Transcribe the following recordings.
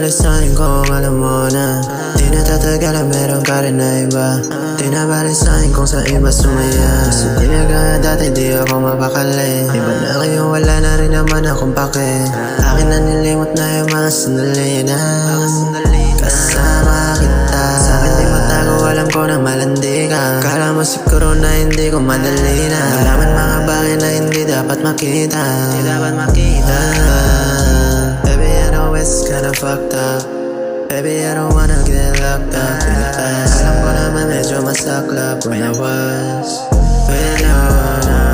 balik sa'kin kung alam mo na di na tatagalan meron ka rin na iba. Di na balik sa'kin kung sa iba sumaya. Di na gaya dati di ako mapakali. Iba na ngayon wala na rin naman akong pake. Akin na nilimot na yung mga sandali na kasama kita. Sa'kin di matago alam ko na malandi ka. Kala mo siguro na hindi ko madali na malaman mga bagay na hindi dapat makita. Baby I know it's kinda fucked up. Baby I don't wanna get locked up in the past. Alam ko naman medyo masaklap when I was with you.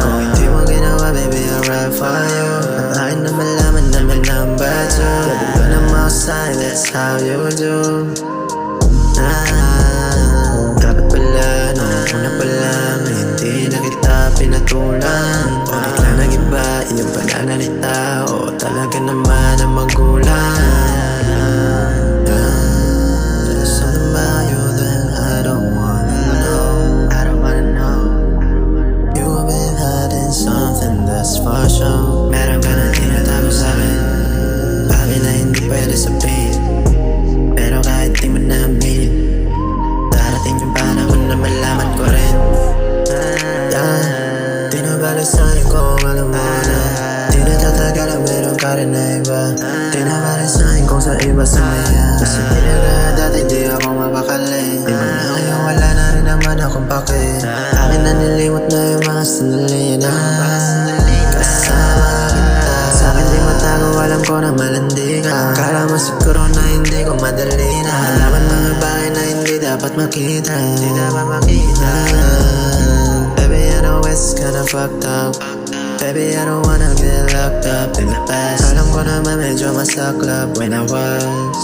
Kung hindi mo ginawa baby I'll ride for you. At akin na malaman na may number 2. Baby ko na mausay, that's how you do. Dapat pala nung una pa lang hindi na kita pinatulan. O bigla nag-iba iyong pananalita. O talaga naman ang magulang. That's for sure. Meron ka na tinatago sa'kin, bagay na hindi pwede sabihin. Pero kahit di mo namin, darating yung panahon na malaman ko rin. Di na balik sa'kin kung alam mo na di na tatagalan meron ka rin na iba. Di na balik sa'kin kung sa iba sumaya. Kasi di na gaya dati di ako mapakali. Iba na ngayon wala na rin naman akong pake. Akin na nilimot na yung mga sandali na kasama kita. Sa'kin di matago alam ko na malandi ka. Kala mo siguro na hindi ko madali na malaman mga bagay na hindi dapat makita. Baby I know it's kinda fucked up. Baby I don't wanna get locked up in the past. Alam ko naman medyo masaklap when I was